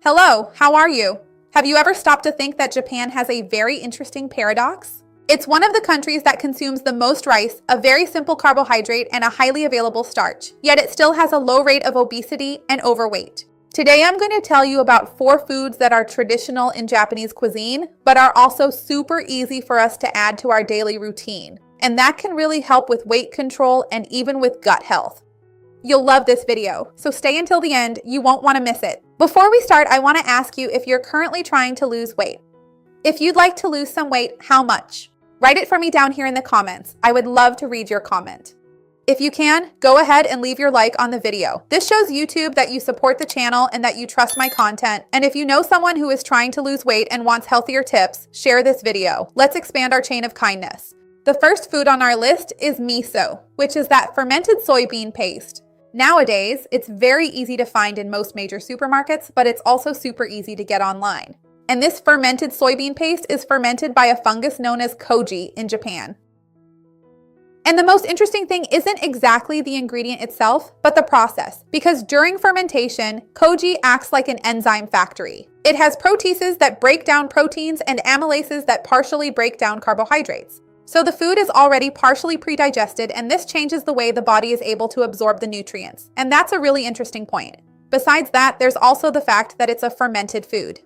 Hello, how are you? Have you ever stopped to think that Japan has a very interesting paradox? It's one of the countries that consumes the most rice, a very simple carbohydrate, and a highly available starch, yet it still has a low rate of obesity and overweight. Today I'm going to tell you about 4 foods that are traditional in Japanese cuisine, but are also super easy for us to add to our daily routine. And that can really help with weight control and even with gut health. You'll love this video, so stay until the end, you won't want to miss it. Before we start, I want to ask you if you're currently trying to lose weight. If you'd like to lose some weight, how much? Write it for me down here in the comments. I would love to read your comment. If you can, go ahead and leave your like on the video. This shows YouTube that you support the channel and that you trust my content. And if you know someone who is trying to lose weight and wants healthier tips, share this video. Let's expand our chain of kindness. The first food on our list is miso, which is that fermented soybean paste. Nowadays, it's very easy to find in most major supermarkets, but it's also super easy to get online. And this fermented soybean paste is fermented by a fungus known as koji in Japan. And the most interesting thing isn't exactly the ingredient itself, but the process, because during fermentation, koji acts like an enzyme factory. It has proteases that break down proteins and amylases that partially break down carbohydrates. So the food is already partially pre-digested, and this changes the way the body is able to absorb the nutrients. And that's a really interesting point. Besides that, there's also the fact that it's a fermented food.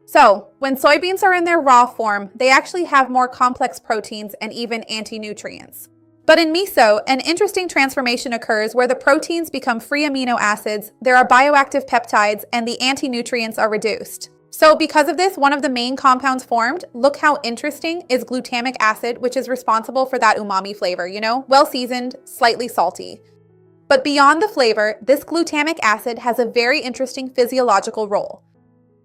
So when soybeans are in their raw form, they actually have more complex proteins and even anti-nutrients. But in miso, an interesting transformation occurs where the proteins become free amino acids, there are bioactive peptides, and the anti-nutrients are reduced. So because of this, one of the main compounds formed, look how interesting, is glutamic acid, which is responsible for that umami flavor, well seasoned, slightly salty. But beyond the flavor, this glutamic acid has a very interesting physiological role.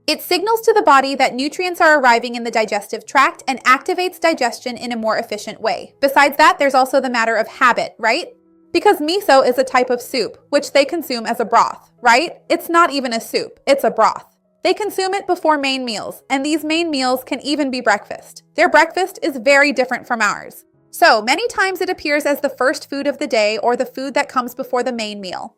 It signals to the body that nutrients are arriving in the digestive tract and activates digestion in a more efficient way. Besides that, there's also the matter of habit, right? Because miso is a type of soup, which they consume as a broth, right? It's not even a soup, it's a broth. They consume it before main meals, and these main meals can even be breakfast. Their breakfast is very different from ours. So many times it appears as the first food of the day or the food that comes before the main meal.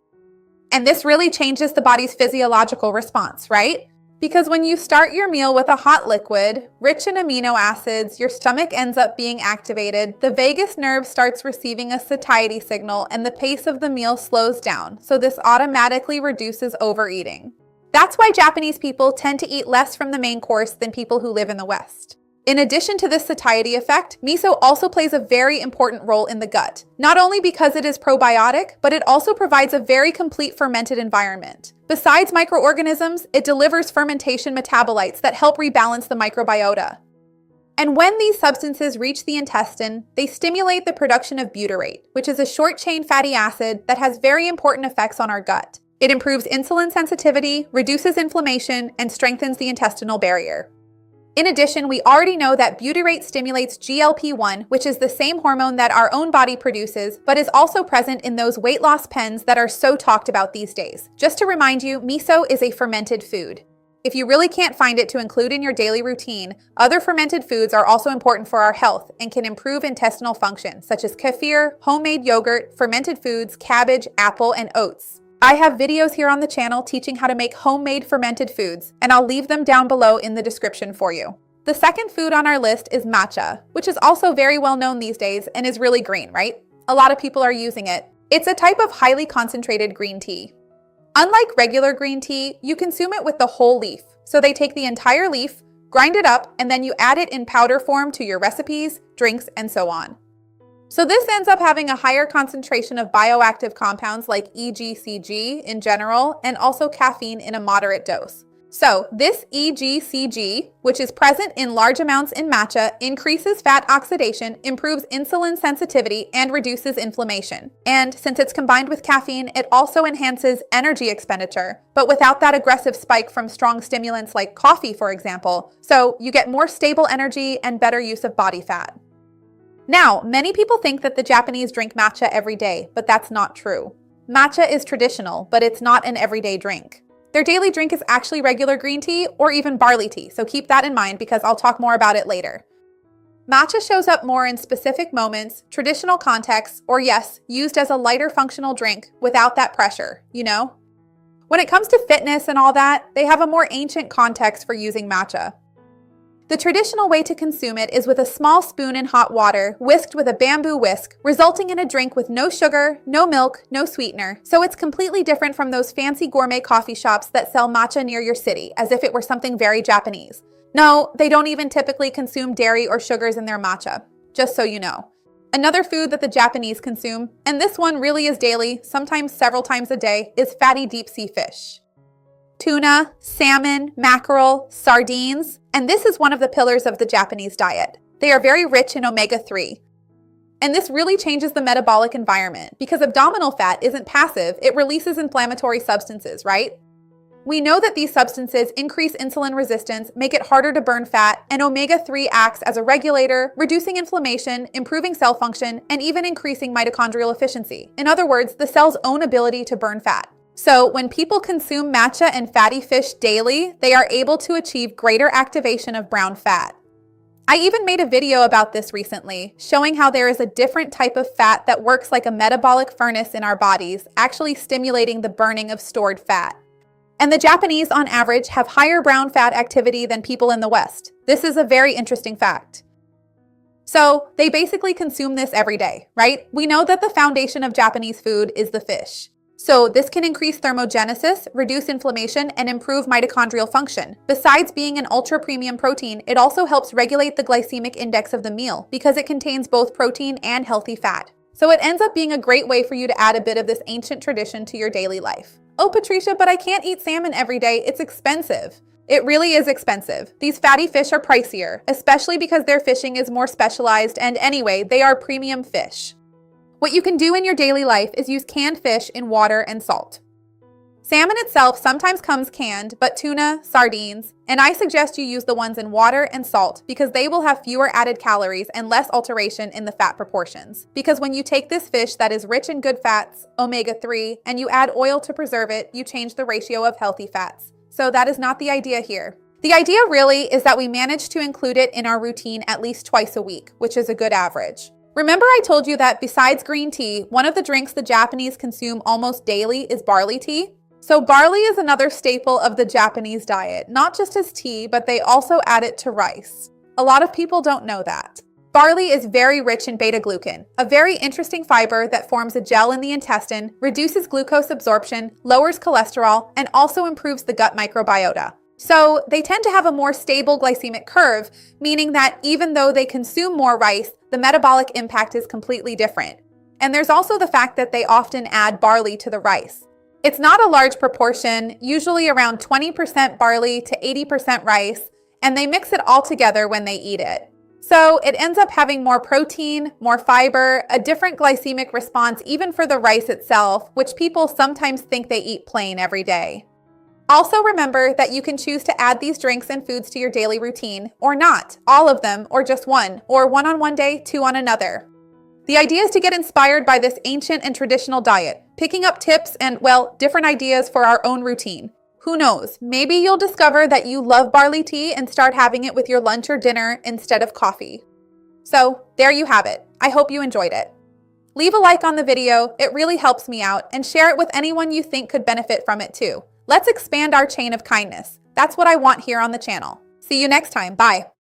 And this really changes the body's physiological response, right? Because when you start your meal with a hot liquid, rich in amino acids, your stomach ends up being activated, the vagus nerve starts receiving a satiety signal, and the pace of the meal slows down. So this automatically reduces overeating. That's why Japanese people tend to eat less from the main course than people who live in the West. In addition to this satiety effect, miso also plays a very important role in the gut. Not only because it is probiotic, but it also provides a very complete fermented environment. Besides microorganisms, it delivers fermentation metabolites that help rebalance the microbiota. And when these substances reach the intestine, they stimulate the production of butyrate, which is a short-chain fatty acid that has very important effects on our gut. It improves insulin sensitivity, reduces inflammation, and strengthens the intestinal barrier. In addition, we already know that butyrate stimulates GLP-1, which is the same hormone that our own body produces, but is also present in those weight loss pens that are so talked about these days. Just to remind you, miso is a fermented food. If you really can't find it to include in your daily routine, other fermented foods are also important for our health and can improve intestinal function, such as kefir, homemade yogurt, fermented foods, cabbage, apple, and oats. I have videos here on the channel teaching how to make homemade fermented foods, and I'll leave them down below in the description for you. The second food on our list is matcha, which is also very well known these days and is really green, right? A lot of people are using it. It's a type of highly concentrated green tea. Unlike regular green tea, you consume it with the whole leaf. So they take the entire leaf, grind it up, and then you add it in powder form to your recipes, drinks, and so on. So this ends up having a higher concentration of bioactive compounds like EGCG in general, and also caffeine in a moderate dose. So this EGCG, which is present in large amounts in matcha, increases fat oxidation, improves insulin sensitivity, and reduces inflammation. And since it's combined with caffeine, it also enhances energy expenditure, but without that aggressive spike from strong stimulants like coffee, for example. So you get more stable energy and better use of body fat. Now, many people think that the Japanese drink matcha every day, but that's not true. Matcha is traditional, but it's not an everyday drink. Their daily drink is actually regular green tea or even barley tea, so keep that in mind because I'll talk more about it later. Matcha shows up more in specific moments, traditional contexts, or yes, used as a lighter functional drink without that pressure, When it comes to fitness and all that, they have a more ancient context for using matcha. The traditional way to consume it is with a small spoon in hot water, whisked with a bamboo whisk, resulting in a drink with no sugar, no milk, no sweetener. So it's completely different from those fancy gourmet coffee shops that sell matcha near your city, as if it were something very Japanese. No, they don't even typically consume dairy or sugars in their matcha, just so you know. Another food that the Japanese consume, and this one really is daily, sometimes several times a day, is fatty deep sea fish. Tuna, salmon, mackerel, sardines, and this is one of the pillars of the Japanese diet. They are very rich in omega-3. And this really changes the metabolic environment because abdominal fat isn't passive, it releases inflammatory substances, right? We know that these substances increase insulin resistance, make it harder to burn fat, and omega-3 acts as a regulator, reducing inflammation, improving cell function, and even increasing mitochondrial efficiency. In other words, the cell's own ability to burn fat. So when people consume matcha and fatty fish daily, they are able to achieve greater activation of brown fat. I even made a video about this recently, showing how there is a different type of fat that works like a metabolic furnace in our bodies, actually stimulating the burning of stored fat. And the Japanese, on average, have higher brown fat activity than people in the West. This is a very interesting fact. So they basically consume this every day, right? We know that the foundation of Japanese food is the fish. So this can increase thermogenesis, reduce inflammation, and improve mitochondrial function. Besides being an ultra-premium protein, it also helps regulate the glycemic index of the meal because it contains both protein and healthy fat. So it ends up being a great way for you to add a bit of this ancient tradition to your daily life. Oh, Patricia, but I can't eat salmon every day. It's expensive. It really is expensive. These fatty fish are pricier, especially because their fishing is more specialized, and anyway, they are premium fish. What you can do in your daily life is use canned fish in water and salt. Salmon itself sometimes comes canned, but tuna, sardines, and I suggest you use the ones in water and salt because they will have fewer added calories and less alteration in the fat proportions. Because when you take this fish that is rich in good fats, omega-3, and you add oil to preserve it, you change the ratio of healthy fats. So that is not the idea here. The idea really is that we manage to include it in our routine at least twice a week, which is a good average. Remember I told you that besides green tea, one of the drinks the Japanese consume almost daily is barley tea? So barley is another staple of the Japanese diet, not just as tea, but they also add it to rice. A lot of people don't know that. Barley is very rich in beta-glucan, a very interesting fiber that forms a gel in the intestine, reduces glucose absorption, lowers cholesterol, and also improves the gut microbiota. So they tend to have a more stable glycemic curve, meaning that even though they consume more rice, the metabolic impact is completely different. And there's also the fact that they often add barley to the rice. It's not a large proportion, usually around 20% barley to 80% rice, and they mix it all together when they eat it. So it ends up having more protein, more fiber, a different glycemic response even for the rice itself, which people sometimes think they eat plain every day. Also remember that you can choose to add these drinks and foods to your daily routine, or not, all of them, or just one, or one on one day, two on another. The idea is to get inspired by this ancient and traditional diet, picking up tips and, well, different ideas for our own routine. Who knows, maybe you'll discover that you love barley tea and start having it with your lunch or dinner instead of coffee. So, there you have it. I hope you enjoyed it. Leave a like on the video, it really helps me out, and share it with anyone you think could benefit from it too. Let's expand our chain of kindness. That's what I want here on the channel. See you next time. Bye.